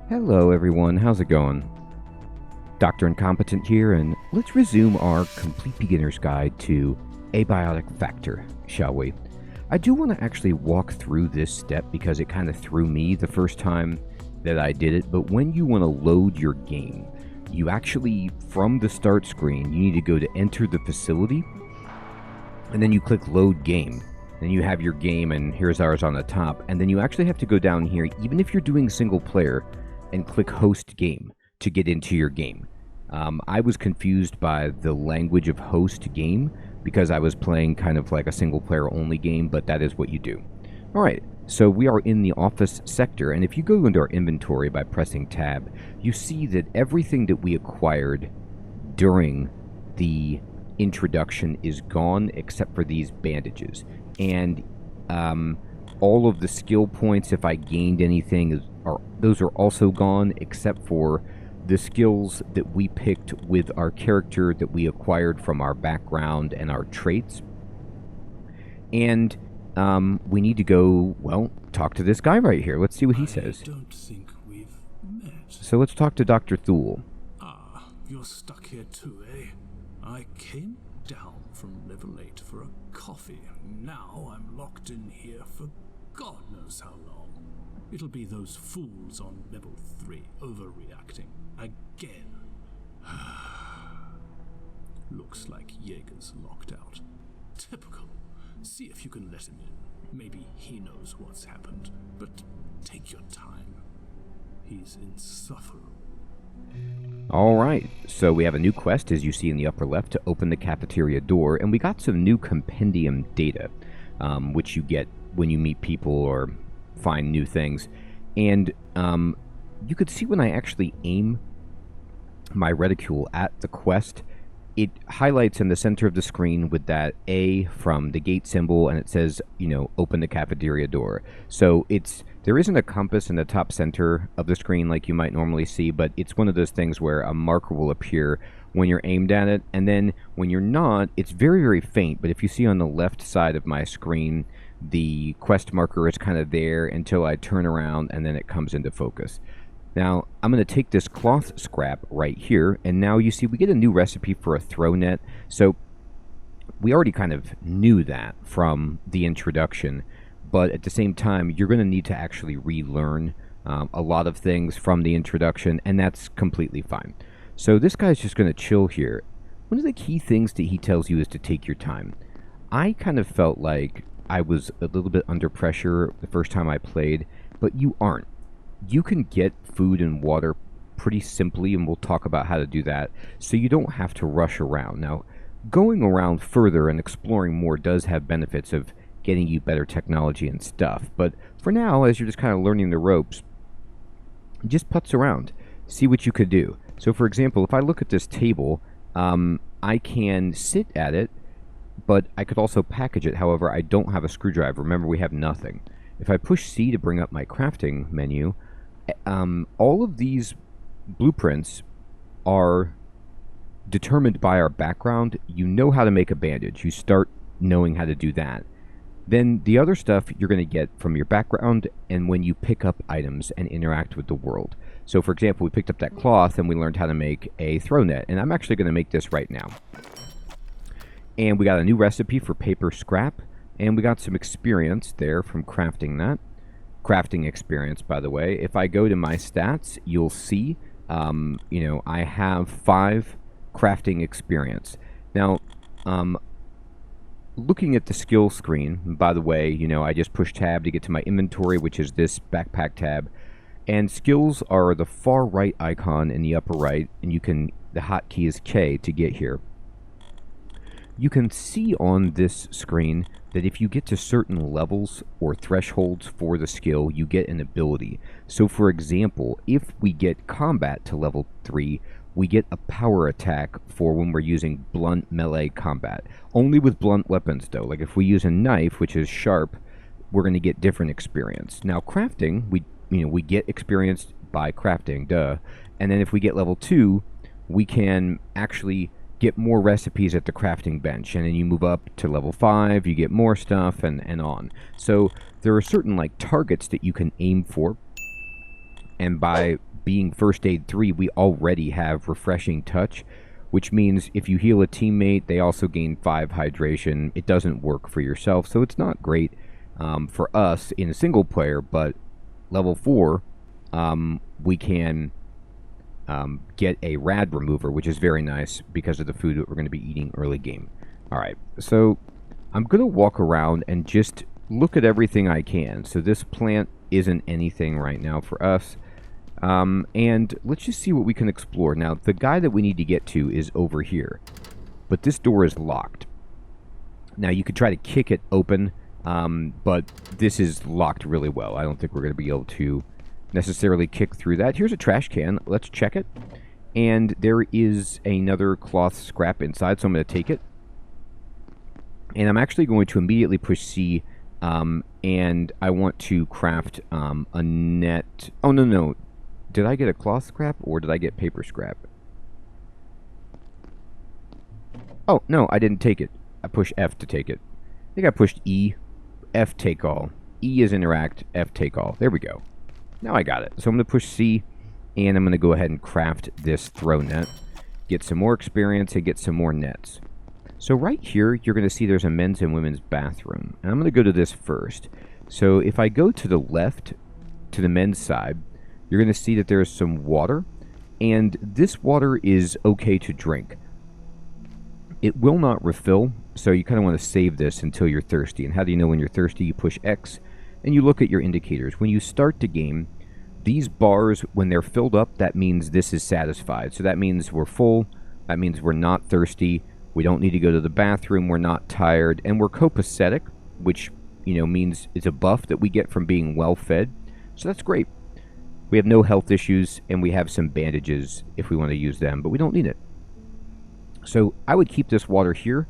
Hello everyone, how's it going? Dr. Incompetent here, and let's resume our complete beginner's guide to Abiotic Factor, shall we? I do want to actually walk through this step because it kind of threw me the first time that I did it, but when you want to load your game, you actually, from the start screen, you need to go to enter the facility, and then you click load game. Then you have your game, and here's ours on the top, and then you actually have to go down here, even if you're doing single player, and click host game to get into your game. I was confused by the language of host game because I was playing kind of like a single player only game, but that is what you do. Alright, so we are in the office sector, and if you go into our inventory by pressing tab, you see that everything that we acquired during the introduction is gone except for these bandages. And all of the skill points, if I gained anything, those are also gone, except for the skills that we picked with our character that we acquired from our background and our traits. And we need to go, well, talk to this guy right here. Let's see what he says. I don't think we've met. So let's talk to Dr. Thule. Ah, you're stuck here too, eh? I came down from level 8 for a coffee. Now I'm locked in here for God knows how long. It'll be those fools on level 3 overreacting again. Looks like Jaeger's locked out. Typical. See if you can let him in. Maybe he knows what's happened, but take your time. He's insufferable. Alright, so we have a new quest, as you see in the upper left, to open the cafeteria door, and we got some new compendium data, which you get when you meet people or find new things. And you could see when I actually aim my reticule at the quest, it highlights in the center of the screen with that A from the gate symbol, and it says, you know, open the cafeteria door. So there isn't a compass in the top center of the screen like you might normally see, but it's one of those things where a marker will appear when you're aimed at it, and then when you're not, it's very, very faint. But if you see on the left side of my screen, the quest marker is kind of there until I turn around, and then it comes into focus. Now, I'm going to take this cloth scrap right here, and now you see we get a new recipe for a throw net. So we already kind of knew that from the introduction, but at the same time, you're going to need to actually relearn a lot of things from the introduction, and that's completely fine. So this guy's just going to chill here. One of the key things that he tells you is to take your time. I kind of felt like I was a little bit under pressure the first time I played, but you aren't. You can get food and water pretty simply, and we'll talk about how to do that, so you don't have to rush around. Now, going around further and exploring more does have benefits of getting you better technology and stuff, but for now, as you're just kind of learning the ropes, just putz around, see what you could do. So for example, if I look at this table, I can sit at it, but I could also package it. However, I don't have a screwdriver. Remember, we have nothing. If I push C to bring up my crafting menu, all of these blueprints are determined by our background. You know how to make a bandage. You start knowing how to do that. Then the other stuff you're going to get from your background and when you pick up items and interact with the world. So for example, we picked up that cloth and we learned how to make a throw net. And I'm actually going to make this right now. And we got a new recipe for paper scrap. And we got some experience there from crafting that. Crafting experience, by the way. If I go to my stats, you'll see, you know, I have 5 crafting experience. Now, looking at the skill screen, by the way, you know, I just push tab to get to my inventory, which is this backpack tab. And skills are the far right icon in the upper right, and you can, the hotkey is K to get here. You can see on this screen that if you get to certain levels or thresholds for the skill, you get an ability. So for example, if we get combat to level 3, we get a power attack for when we're using blunt melee combat. Only with blunt weapons though. Like if we use a knife, which is sharp, we're going to get different experience. Now crafting, we get experience by crafting, duh. And then if we get level 2, we can actually get more recipes at the crafting bench, and then you move up to level 5, you get more stuff, and on. So there are certain like targets that you can aim for, and by being First Aid 3, we already have Refreshing Touch, which means if you heal a teammate, they also gain 5 hydration. It doesn't work for yourself, so it's not great for us in a single player, but level 4, we can get a rad remover, which is very nice because of the food that we're going to be eating early game. Alright, so I'm going to walk around and just look at everything I can. So this plant isn't anything right now for us. And let's just see what we can explore. Now, the guy that we need to get to is over here, but this door is locked. Now, you could try to kick it open, but this is locked really well. I don't think we're going to be able to necessarily kick through that. Here's a trash can. Let's check it. And there is another cloth scrap inside, so I'm going to take it. And I'm actually going to immediately push C, and I want to craft a net. Oh, no. Did I get a cloth scrap or did I get paper scrap? Oh, no, I didn't take it. I pushed F to take it. I think I pushed E. F take all. E is interact, F take all. There we go. Now I got it. So I'm going to push C, and I'm going to go ahead and craft this throw net. Get some more experience and get some more nets. So right here, you're going to see there's a men's and women's bathroom. And I'm going to go to this first. So if I go to the left, to the men's side, you're going to see that there's some water. And this water is okay to drink. It will not refill, so you kind of want to save this until you're thirsty. And how do you know when you're thirsty? You push X, and you look at your indicators. When you start the game, these bars, when they're filled up, that means this is satisfied. So that means we're full. That means we're not thirsty. We don't need to go to the bathroom. We're not tired. And we're copacetic, which, means it's a buff that we get from being well-fed. So that's great. We have no health issues, and we have some bandages if we want to use them, but we don't need it. So I would keep this water here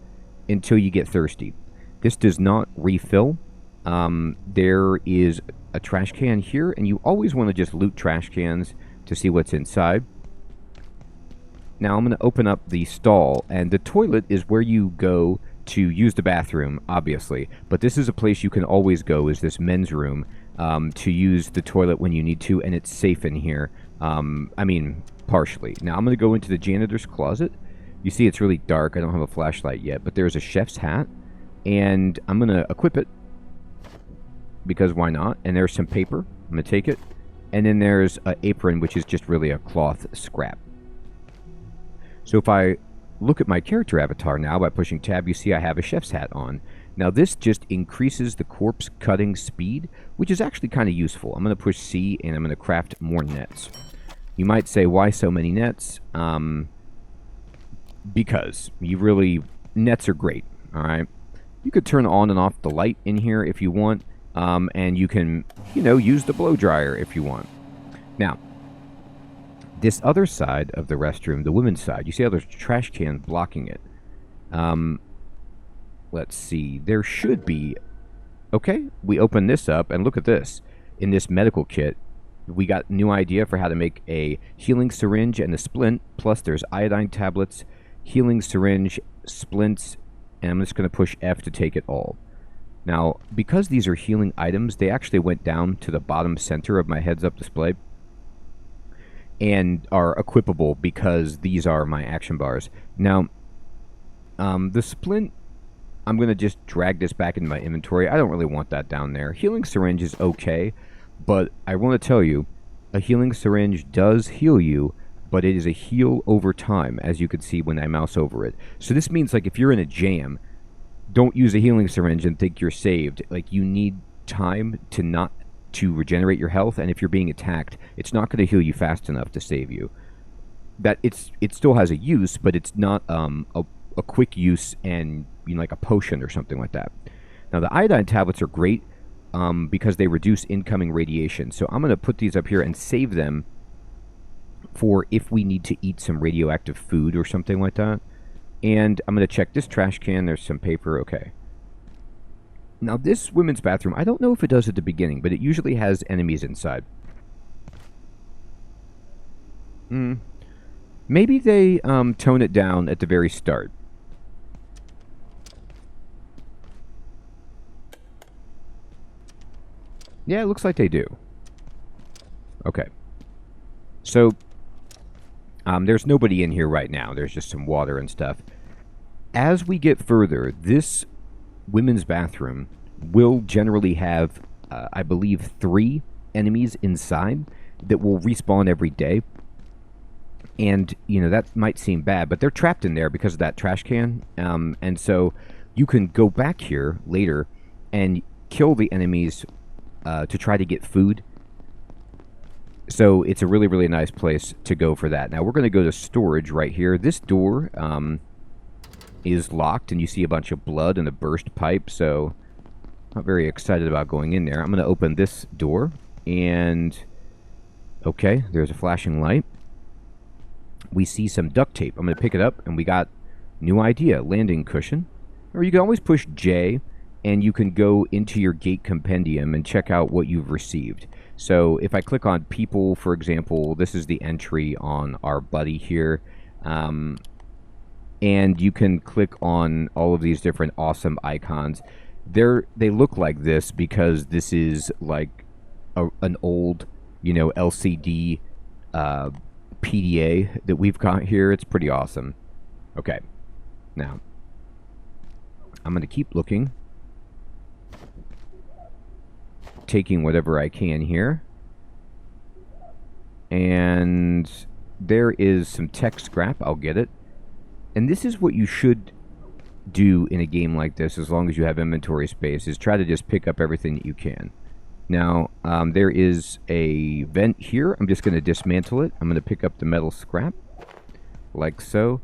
until you get thirsty. This does not refill. There is a trash can here, and you always want to just loot trash cans to see what's inside. Now I'm going to open up the stall, and the toilet is where you go to use the bathroom, obviously. But this is a place you can always go, is this men's room, to use the toilet when you need to, and it's safe in here. Partially. Now I'm going to go into the janitor's closet. You see it's really dark. I don't have a flashlight yet, but there's a chef's hat, and I'm going to equip it, because why not? And there's some paper. I'm going to take it. And then there's an apron, which is just really a cloth scrap. So if I look at my character avatar now by pushing tab, you see I have a chef's hat on. Now this just increases the corpse cutting speed, which is actually kind of useful. I'm going to push C, and I'm going to craft more nets. You might say, why so many nets? Because nets are great, alright? You could turn on and off the light in here if you want, and you can, use the blow dryer if you want. Now, this other side of the restroom, the women's side, you see how there's a trash can blocking it. Let's see, there should be... Okay, we open this up, and look at this. In this medical kit, we got new idea for how to make a healing syringe and a splint, plus there's iodine tablets, healing syringe, splints, and I'm just going to push F to take it all. Now, because these are healing items, they actually went down to the bottom center of my heads-up display and are equipable because these are my action bars. Now, the splint, I'm going to just drag this back into my inventory. I don't really want that down there. Healing syringe is okay, but I want to tell you, a healing syringe does heal you, but it is a heal over time, as you can see when I mouse over it. So this means, like, if you're in a jam, don't use a healing syringe and think you're saved. Like, you need time to regenerate your health, and if you're being attacked, it's not going to heal you fast enough to save you. It still has a use, but it's not a quick use and like a potion or something like that. Now the iodine tablets are great because they reduce incoming radiation. So I'm going to put these up here and save them for if we need to eat some radioactive food or something like that. And I'm going to check this trash can. There's some paper. Okay. Now this women's bathroom, I don't know if it does at the beginning, but it usually has enemies inside. Maybe they tone it down at the very start. Yeah, it looks like they do. Okay. So, there's nobody in here right now. There's just some water and stuff. As we get further, this women's bathroom will generally have, I believe, 3 enemies inside that will respawn every day. And, that might seem bad, but they're trapped in there because of that trash can. And so you can go back here later and kill the enemies to try to get food. So it's a really, really nice place to go for that. Now we're going to go to storage right here. This door is locked, and you see a bunch of blood and a burst pipe, so not very excited about going in there. I'm going to open this door, and okay, there's a flashing light. We see some duct tape. I'm going to pick it up, and we got new idea, landing cushion. Or you can always push J, and you can go into your gate compendium and check out what you've received. So if I click on people, for example, this is the entry on our buddy here. And you can click on all of these different awesome icons. They look like this because this is like an old, LCD PDA that we've got here. It's pretty awesome. Okay. Now, I'm going to keep looking. Taking whatever I can here. And there is some tech scrap. I'll get it. And this is what you should do in a game like this, as long as you have inventory space, is try to just pick up everything that you can. Now, there is a vent here. I'm just going to dismantle it. I'm going to pick up the metal scrap, like so.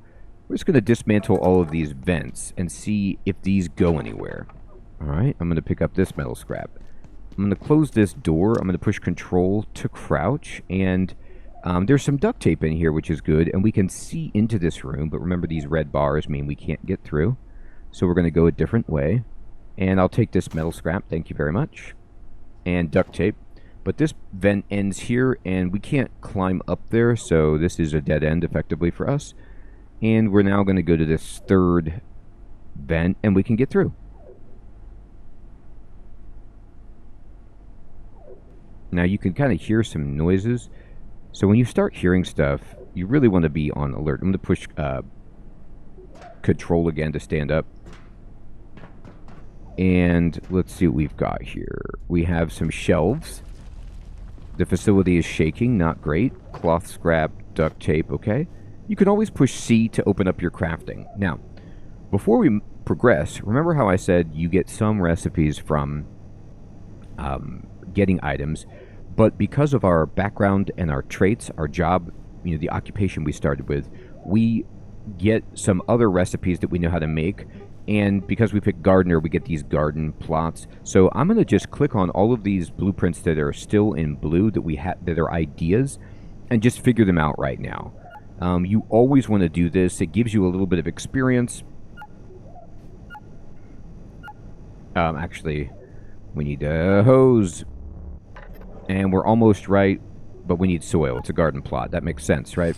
We're just going to dismantle all of these vents and see if these go anywhere. Alright, I'm going to pick up this metal scrap. I'm going to close this door. I'm going to push Control to crouch, and there's some duct tape in here, which is good, and we can see into this room, but remember these red bars mean we can't get through, so we're going to go a different way, and I'll take this metal scrap, thank you very much, and duct tape, but this vent ends here, and we can't climb up there, so this is a dead end, effectively, for us, and we're now going to go to this third vent, and we can get through. Now you can kind of hear some noises. So when you start hearing stuff, you really want to be on alert. I'm going to push Control again to stand up. And let's see what we've got here. We have some shelves. The facility is shaking, not great. Cloth scrap, duct tape, okay. You can always push C to open up your crafting. Now, before we progress, remember how I said you get some recipes from getting items, but because of our background and our traits, our job, the occupation we started with, we get some other recipes that we know how to make, and because we pick gardener, we get these garden plots. So I'm going to just click on all of these blueprints that are still in blue that we have that are ideas, and just figure them out right now. You always want to do this. It gives you a little bit of experience. Actually, we need a hose. And we're almost right, but we need soil. It's a garden plot. That makes sense, right?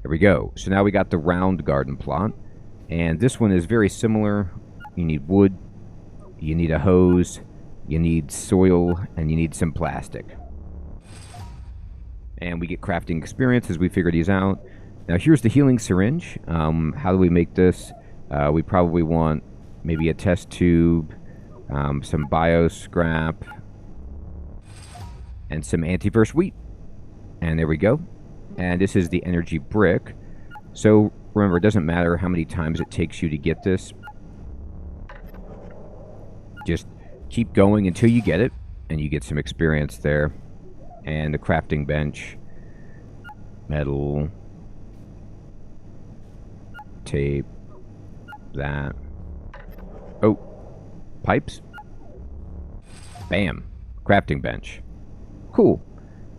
There we go. So now we got the round garden plot. And this one is very similar. You need wood, you need a hose, you need soil, and you need some plastic. And we get crafting experience as we figure these out. Now here's the healing syringe. How do we make this? We probably want maybe a test tube, some bio scrap, and some anti-burst wheat. And there we go. And this is the energy brick. So remember, it doesn't matter how many times it takes you to get this. Just keep going until you get it, and you get some experience there. And the crafting bench, metal, tape, that. Oh, pipes. Bam, crafting bench. Cool.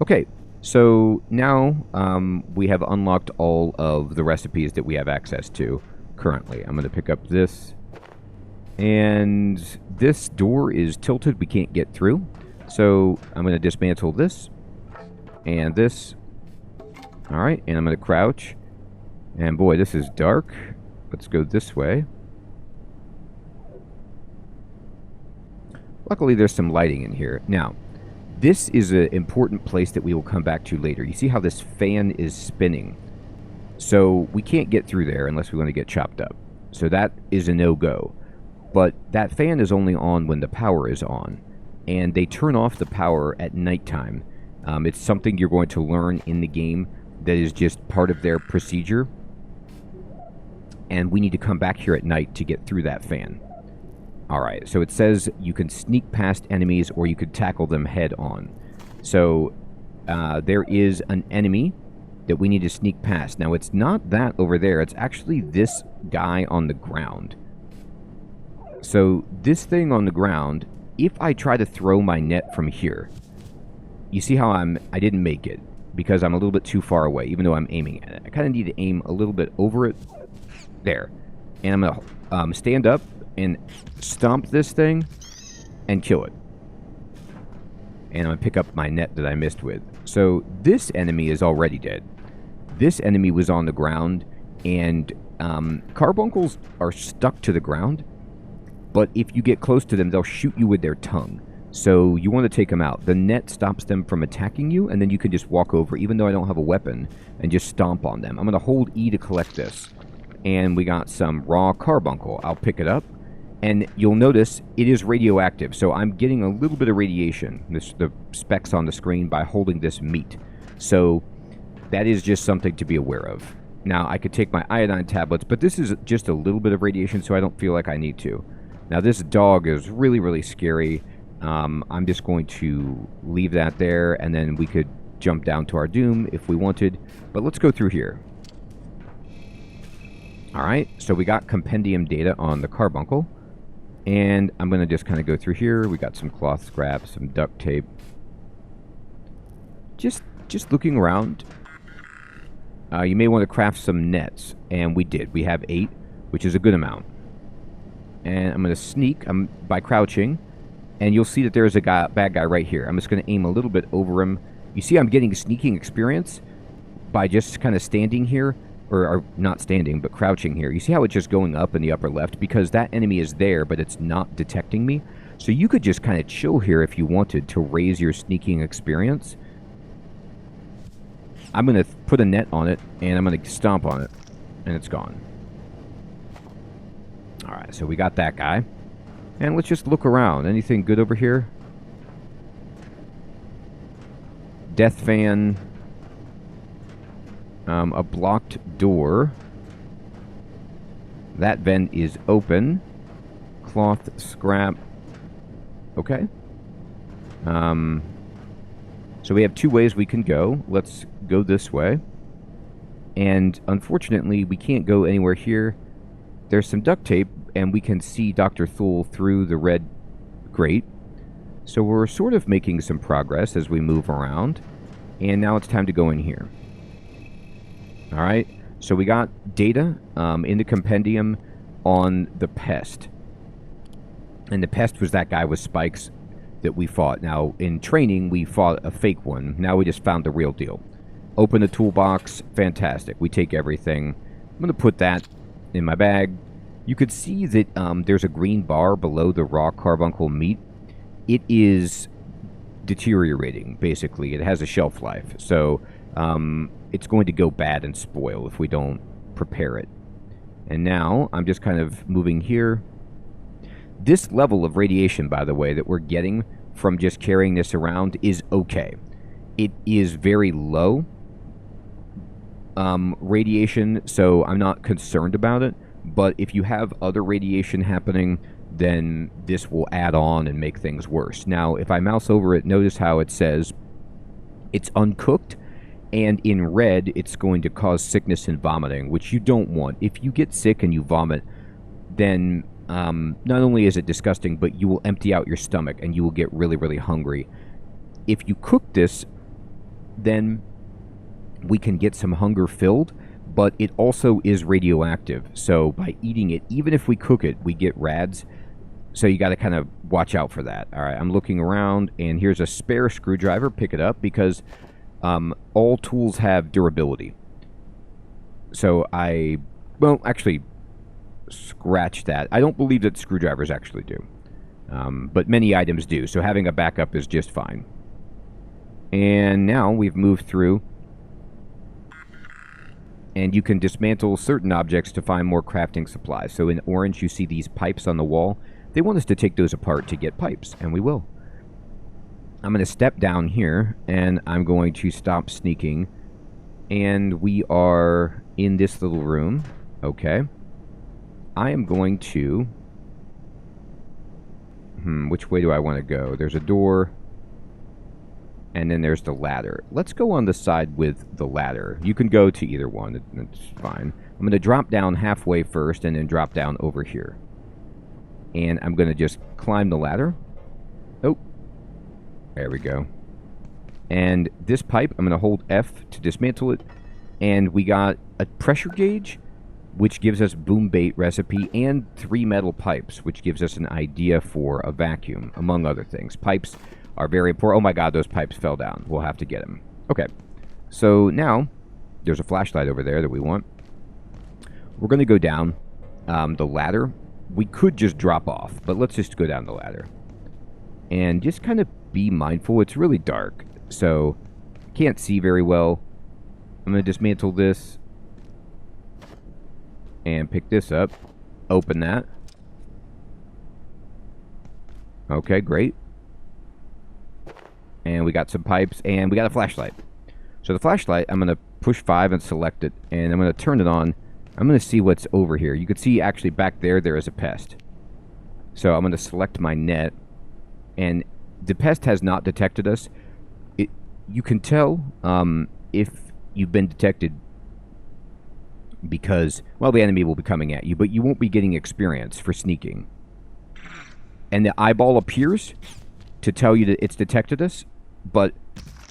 Okay, so now we have unlocked all of the recipes that we have access to currently. I'm going to pick up this. And this door is tilted. We can't get through. So I'm going to dismantle this. And this. Alright, and I'm going to crouch. And boy, this is dark. Let's go this way. Luckily, there's some lighting in here. Now, This is an important place that we will come back to later. You see how this fan is spinning? So we can't get through there unless we want to get chopped up. So that is a no-go. But that fan is only on when the power is on. And they turn off the power at nighttime. It's something you're going to learn in the game that is just part of their procedure. And we need to come back here at night to get through that fan. Alright, so it says you can sneak past enemies or you could tackle them head on. So there is an enemy that we need to sneak past. Now, it's not that over there. It's actually this guy on the ground. So this thing on the ground, if I try to throw my net from here, you see how I didn't make it because I'm a little bit too far away, even though I'm aiming at it. I kind of need to aim a little bit over it. There. And I'm going to stand up and stomp this thing and kill it. And I'm going to pick up my net that I missed with. So this enemy is already dead. This enemy was on the ground, and carbuncles are stuck to the ground, but if you get close to them, they'll shoot you with their tongue. So you want to take them out. The net stops them from attacking you, and then you can just walk over, even though I don't have a weapon, and just stomp on them. I'm going to hold E to collect this. And we got some raw carbuncle. I'll pick it up. And you'll notice it is radioactive, so I'm getting a little bit of radiation, the specs on the screen, by holding this meat. So that is just something to be aware of. Now, I could take my iodine tablets, but this is just a little bit of radiation, so I don't feel like I need to. Now, this dog is really, really scary. I'm just going to leave that there, and then we could jump down to our doom if we wanted. But let's go through here. Alright, so we got compendium data on the carbuncle. And I'm going to just kind of go through here. We got some cloth scraps, some duct tape. Just looking around. You may want to craft some nets. And we did. We have 8, which is a good amount. And I'm going to sneak by crouching. And you'll see that there's a bad guy right here. I'm just going to aim a little bit over him. You see I'm getting sneaking experience by just kind of standing here. Or not standing, but crouching here. You see how it's just going up in the upper left? Because that enemy is there, but it's not detecting me. So you could just kind of chill here if you wanted to raise your sneaking experience. I'm going to put a net on it, and I'm going to stomp on it, and it's gone. Alright, so we got that guy. And let's just look around. Anything good over here? Death fan. A blocked door. That vent is open. Cloth scrap. Okay. So we have 2 ways we can go. Let's go this way. And unfortunately, we can't go anywhere here. There's some duct tape, and we can see Dr. Thule through the red grate. So we're sort of making some progress as we move around. And now it's time to go in here. Alright, so we got data in the compendium on the pest. And the pest was that guy with spikes that we fought. Now, in training, we fought a fake one. Now we just found the real deal. Open the toolbox. Fantastic. We take everything. I'm going to put that in my bag. You could see that there's a green bar below the raw carbuncle meat. It is deteriorating, basically. It has a shelf life. So, it's going to go bad and spoil if we don't prepare it. And now, I'm just kind of moving here. This level of radiation, by the way, that we're getting from just carrying this around is okay. It is very low radiation, so I'm not concerned about it. But if you have other radiation happening, then this will add on and make things worse. Now, if I mouse over it, notice how it says it's uncooked. And in red, it's going to cause sickness and vomiting, which you don't want. If you get sick and you vomit, then not only is it disgusting, but you will empty out your stomach and you will get really, really hungry. If you cook this, then we can get some hunger filled, but it also is radioactive. So by eating it, even if we cook it, we get rads. So you got to kind of watch out for that. All right, I'm looking around, and here's a spare screwdriver. Pick it up because all tools have durability. So well, actually, scratch that. I don't believe that screwdrivers actually do. But many items do, so having a backup is just fine. And now we've moved through, and you can dismantle certain objects to find more crafting supplies. So in orange, you see these pipes on the wall. They want us to take those apart to get pipes, and we will. I'm going to step down here, and I'm going to stop sneaking. And we are in this little room. Okay. I am going to... which way do I want to go? There's a door, and then there's the ladder. Let's go on the side with the ladder. You can go to either one. It's fine. I'm going to drop down halfway first, and then drop down over here. And I'm going to just climb the ladder. Oh. There we go. And this pipe, I'm going to hold F to dismantle it. And we got a pressure gauge, which gives us boom bait recipe, and 3 metal pipes, which gives us an idea for a vacuum, among other things. Pipes are very important. Oh my god, those pipes fell down. We'll have to get them. Okay. So now, there's a flashlight over there that we want. We're going to go down the ladder. We could just drop off, but let's just go down the ladder. And just kind of be mindful. It's really dark, so can't see very well. I'm going to dismantle this and pick this up. Open that. Okay, great. And we got some pipes, and we got a flashlight. So the flashlight, I'm going to push 5 and select it, and I'm going to turn it on. I'm going to see what's over here. You can see actually back there, there is a pest. So I'm going to select my net, and the pest has not detected us. You can tell if you've been detected because, well, the enemy will be coming at you, but you won't be getting experience for sneaking. And the eyeball appears to tell you that it's detected us, but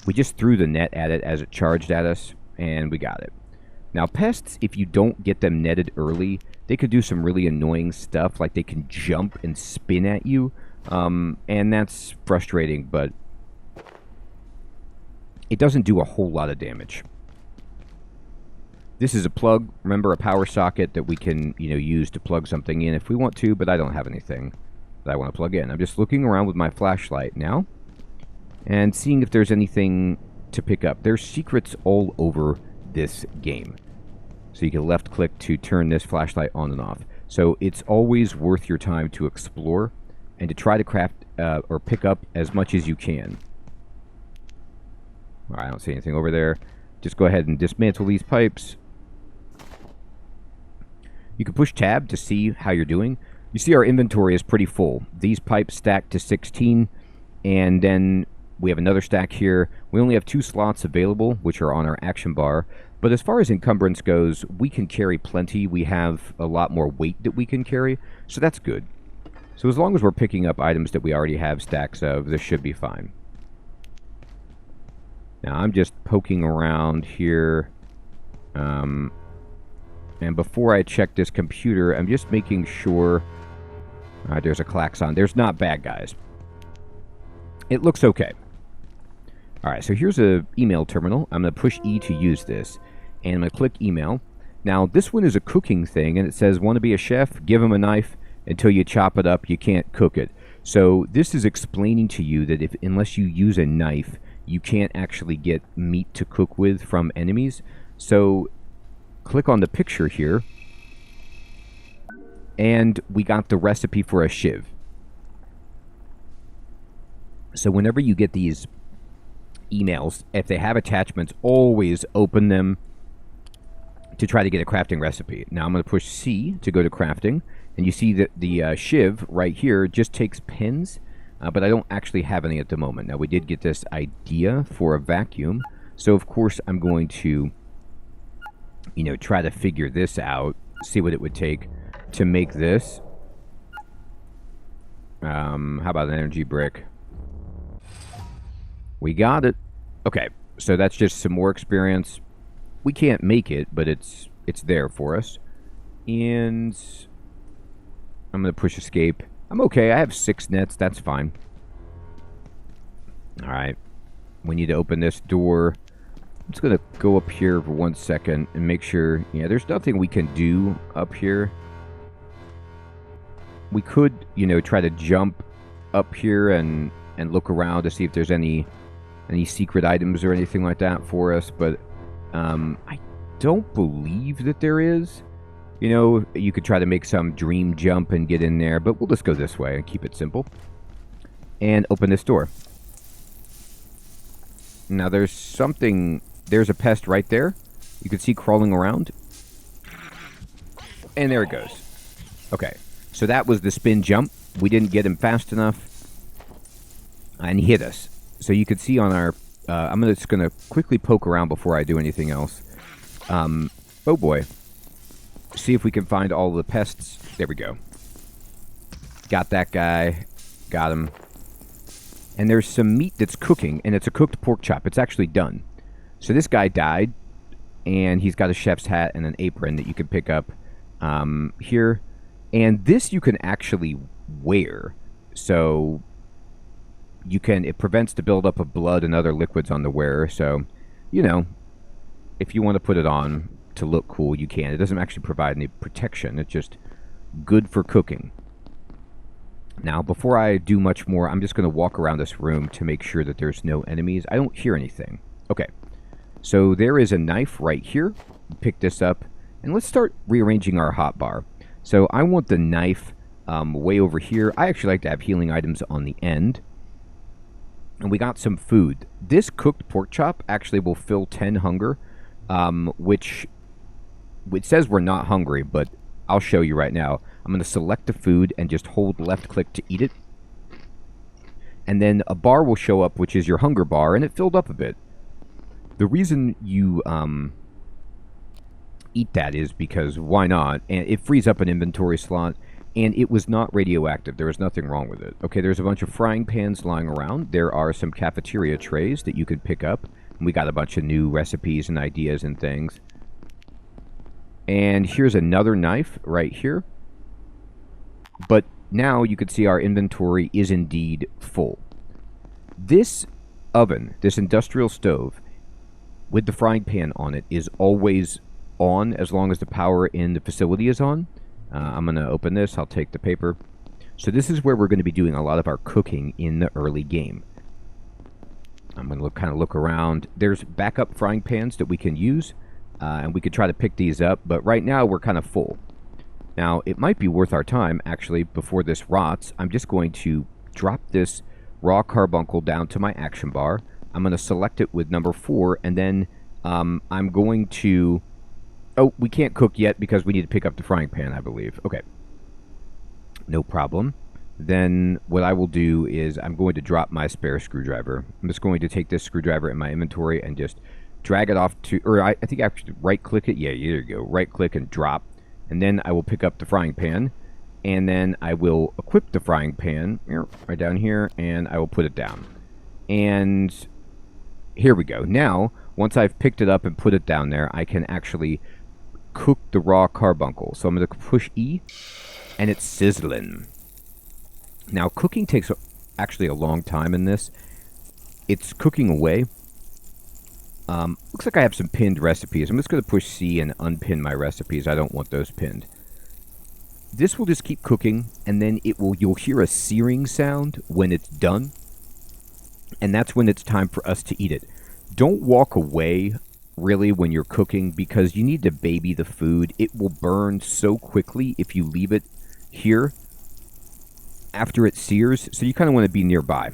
we just threw the net at it as it charged at us, and we got it. Now, pests, if you don't get them netted early, they could do some really annoying stuff, like they can jump and spin at you, and that's frustrating, but it doesn't do a whole lot of damage. This is a plug, remember, a power socket that we can, use to plug something in if we want to, but I don't have anything that I want to plug in. I'm just looking around with my flashlight now and seeing if there's anything to pick up. There's secrets all over this game. So you can left click to turn this flashlight on and off. So it's always worth your time to explore and to try to craft or pick up as much as you can. All right, I don't see anything over there. Just go ahead and dismantle these pipes. You can push tab to see how you're doing. You see our inventory is pretty full. These pipes stack to 16, and then we have another stack here. We only have 2 slots available, which are on our action bar. But as far as encumbrance goes, we can carry plenty. We have a lot more weight that we can carry, so that's good. So as long as we're picking up items that we already have stacks of, this should be fine. Now, I'm just poking around here. And before I check this computer, I'm just making sure... Alright, there's a klaxon. There's not bad guys. It looks okay. Alright, so here's an email terminal. I'm going to push E to use this. And I'm going to click email. Now, this one is a cooking thing, and it says, want to be a chef? Give him a knife. Until you chop it up, you can't cook it. So this is explaining to you that unless you use a knife, you can't actually get meat to cook with from enemies. So click on the picture here, and we got the recipe for a shiv. So whenever you get these emails, if they have attachments, always open them to try to get a crafting recipe. Now I'm going to push C to go to crafting, and you see that the shiv right here just takes pins, but I don't actually have any at the moment. Now we did get this idea for a vacuum, so of course I'm going to try to figure this out, see what it would take to make this. How about an energy brick? We got it. Okay, so that's just some more experience. We can't make it, but it's there for us. And I'm going to push escape. I'm okay. I have 6 nets. That's fine. All right. We need to open this door. I'm just going to go up here for 1 second and make sure... Yeah, there's nothing we can do up here. We could, try to jump up here and look around to see if there's any any secret items or anything like that for us, but I don't believe that there is. You know, you could try to make some dream jump and get in there, but we'll just go this way and keep it simple. And open this door. Now there's a pest right there. You can see crawling around. And there it goes. Okay, so that was the spin jump. We didn't get him fast enough. And he hit us. So you could see on our... I'm just going to quickly poke around before I do anything else. Oh boy. See if we can find all the pests. There we go. Got that guy. Got him. And there's some meat that's cooking, and it's a cooked pork chop. It's actually done. So this guy died, and he's got a chef's hat and an apron that you can pick up here. And this you can actually wear. So it prevents the buildup of blood and other liquids on the wearer. So, you know, if you want to put it on to look cool, you can. It doesn't actually provide any protection. It's just good for cooking. Now, before I do much more, I'm just going to walk around this room to make sure that there's no enemies. I don't hear anything. Okay. So there is a knife right here. Pick this up. And let's start rearranging our hotbar. So I want the knife way over here. I actually like to have healing items on the end. And we got some food. This cooked pork chop actually will fill 10 hunger, which it says we're not hungry, but I'll show you right now. I'm going to select the food and just hold left click to eat it. And then a bar will show up, which is your hunger bar, and it filled up a bit. The reason you eat that is because why not? And it frees up an inventory slot, and it was not radioactive. There was nothing wrong with it. Okay, there's a bunch of frying pans lying around. There are some cafeteria trays that you could pick up. And we got a bunch of new recipes and ideas and things. And here's another knife right here. But now you can see our inventory is indeed full. This oven, this industrial stove, with the frying pan on it, is always on as long as the power in the facility is on. I'm going to open this. I'll take the paper. So this is where we're going to be doing a lot of our cooking in the early game. I'm going to kind of look around. There's backup frying pans that we can use. And we could try to pick these up, but right now we're kind of full. Now, it might be worth our time, actually, before this rots. I'm just going to drop this raw carbuncle down to my action bar. I'm going to select it with number 4, and then I'm going to... Oh, we can't cook yet because we need to pick up the frying pan, I believe. Okay. No problem. Then what I will do is I'm going to drop my spare screwdriver. I'm just going to take this screwdriver in my inventory and just drag it off to... Or I think I have to right-click it. Yeah, there you go. Right-click and drop. And then I will pick up the frying pan. And then I will equip the frying pan right down here. And I will put it down. And here we go. Now, once I've picked it up and put it down there, I can actually cook the raw carbuncle. So I'm going to push E. And it's sizzling. Now, cooking takes actually a long time in this. It's cooking away. Looks like I have some pinned recipes. I'm just going to push C and unpin my recipes. I don't want those pinned. This will just keep cooking, and then you'll hear a searing sound when it's done. And that's when it's time for us to eat it. Don't walk away, really, when you're cooking, because you need to baby the food. It will burn so quickly if you leave it here after it sears, so you kind of want to be nearby.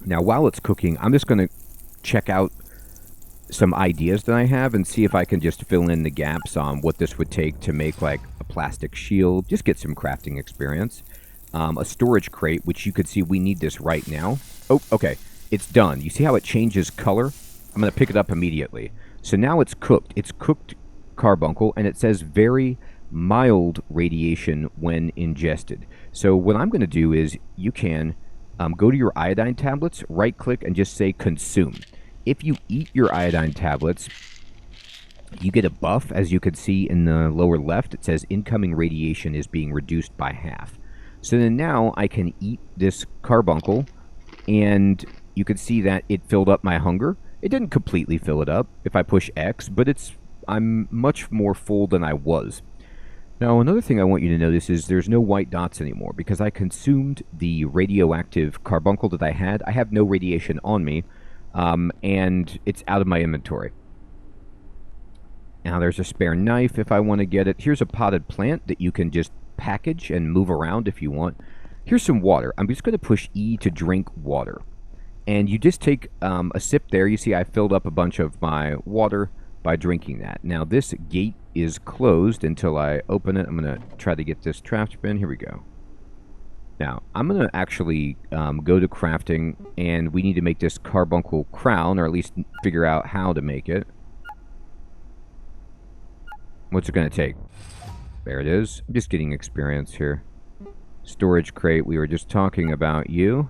Now, while it's cooking, I'm just going to check out some ideas that I have and see if I can just fill in the gaps on what this would take to make like a plastic shield. Just get some crafting experience. A storage crate, which you could see we need this right now. Oh, okay. It's done. You see how it changes color? I'm going to pick it up immediately. So now it's cooked. It's cooked carbuncle, and it says very mild radiation when ingested. So what I'm going to do is you can go to your iodine tablets, right-click, and just say consume. If you eat your iodine tablets, you get a buff. As you can see in the lower left, it says incoming radiation is being reduced by half. So then now I can eat this carbuncle, and you can see that it filled up my hunger. It didn't completely fill it up if I push X, but I'm much more full than I was. Now, another thing I want you to notice is there's no white dots anymore because I consumed the radioactive carbuncle that I had. I have no radiation on me. and it's out of my inventory. Now there's a spare knife if I want to get it. Here's a potted plant that you can just package and move around if you want. Here's some water. I'm just going to push E to drink water. And you just take a sip there. You see I filled up a bunch of my water by drinking that. Now this gate is closed until I open it. I'm going to try to get this trash bin. Here we go. Now, I'm going to actually go to crafting, and we need to make this carbuncle crown, or at least figure out how to make it. What's it going to take? There it is. I'm just getting experience here. Storage crate, we were just talking about you.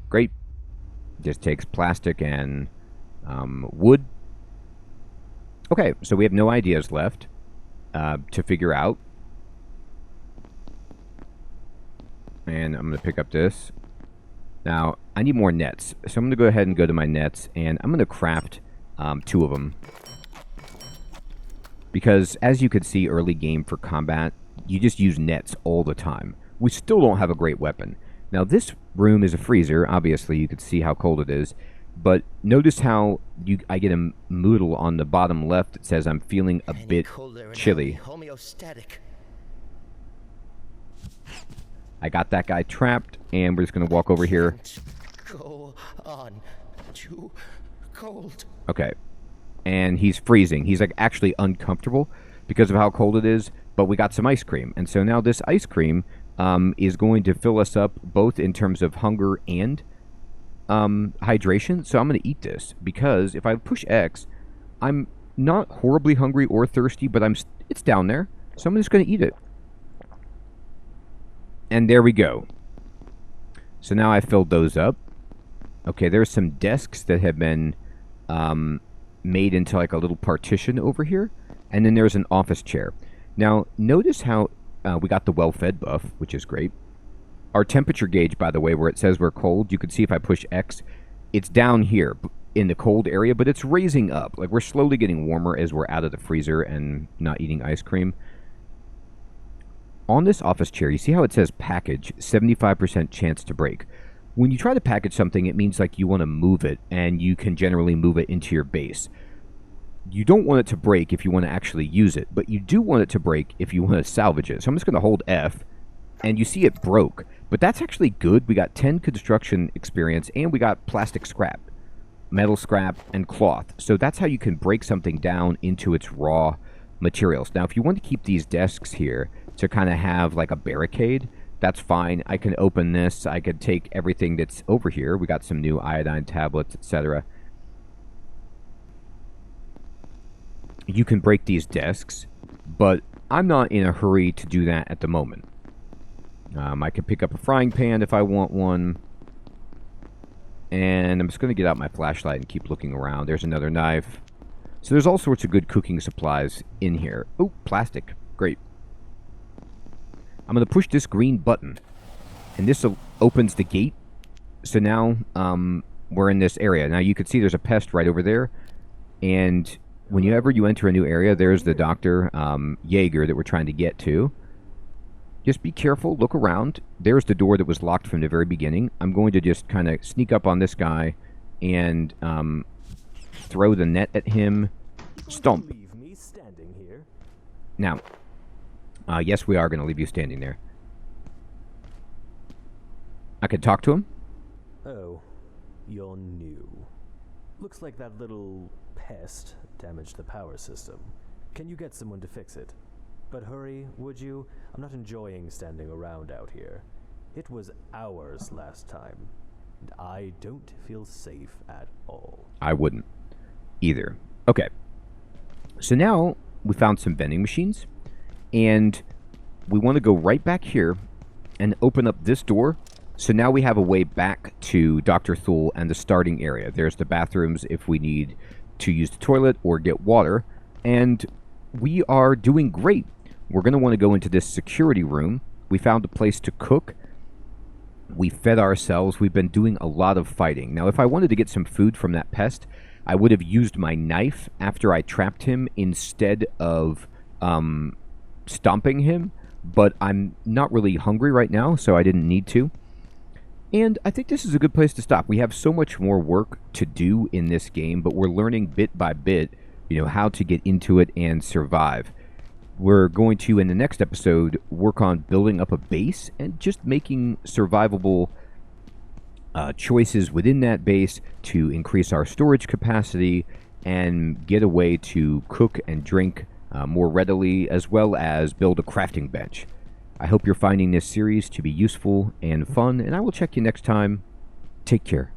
Great. Just takes plastic and wood. Okay, so we have no ideas left to figure out. And I'm going to pick up this. Now, I need more nets. So I'm going to go ahead and go to my nets, and I'm going to craft 2 of them. Because, as you could see early game for combat, you just use nets all the time. We still don't have a great weapon. Now, this room is a freezer. Obviously, you could see how cold it is. But notice how I get a moodle on the bottom left that says I'm feeling a bit chilly. I got that guy trapped, and we're just going to walk over here. Go on. Too cold. Okay. And he's freezing. He's like actually uncomfortable because of how cold it is, but we got some ice cream. And so now this ice cream is going to fill us up both in terms of hunger and hydration. So I'm going to eat this because if I push X, I'm not horribly hungry or thirsty, but it's down there. So I'm just going to eat it. And there we go. So now I filled those up. Okay, there's some desks that have been made into like a little partition over here. And then there's an office chair. Now, notice how we got the well-fed buff, which is great. Our temperature gauge, by the way, where it says we're cold, you can see if I push X, it's down here in the cold area, but it's raising up. Like, we're slowly getting warmer as we're out of the freezer and not eating ice cream. On this office chair, you see how it says package, 75% chance to break. When you try to package something, it means like you want to move it, and you can generally move it into your base. You don't want it to break if you want to actually use it, but you do want it to break if you want to salvage it. So I'm just going to hold F, and you see it broke. But that's actually good. We got 10 construction experience, and we got plastic scrap, metal scrap, and cloth. So that's how you can break something down into its raw materials. Now, if you want to keep these desks here to kind of have like a barricade, that's fine. I can open this. I could take everything that's over here. We got some new iodine tablets, etc. You can break these desks, but I'm not in a hurry to do that at the moment. I can pick up a frying pan if I want one. And I'm just going to get out my flashlight and keep looking around. There's another knife. So there's all sorts of good cooking supplies in here. Oh, plastic. Great. I'm going to push this green button. And this opens the gate. So now we're in this area. Now you can see there's a pest right over there. And whenever you enter a new area, there's the Dr. Jaeger that we're trying to get to. Just be careful, look around. There's the door that was locked from the very beginning. I'm going to just kind of sneak up on this guy and throw the net at him. Stomp. Leave me standing here. Now, yes, we are going to leave you standing there. I could talk to him. Oh, you're new. Looks like that little pest damaged the power system. Can you get someone to fix it? But hurry, would you? I'm not enjoying standing around out here. It was hours last time, and I don't feel safe at all. I wouldn't either. Okay. So now we found some vending machines, and we want to go right back here and open up this door. So now we have a way back to Dr. Thule and the starting area. There's the bathrooms if we need to use the toilet or get water, and we are doing great. We're going to want to go into this security room. We found a place to cook. We fed ourselves. We've been doing a lot of fighting. Now, if I wanted to get some food from that pest, I would have used my knife after I trapped him instead of stomping him. But I'm not really hungry right now, so I didn't need to. And I think this is a good place to stop. We have so much more work to do in this game, but we're learning bit by bit, how to get into it and survive. We're going to, in the next episode, work on building up a base and just making survivable choices within that base to increase our storage capacity and get a way to cook and drink more readily, as well as build a crafting bench. I hope you're finding this series to be useful and fun, and I will check you next time. Take care.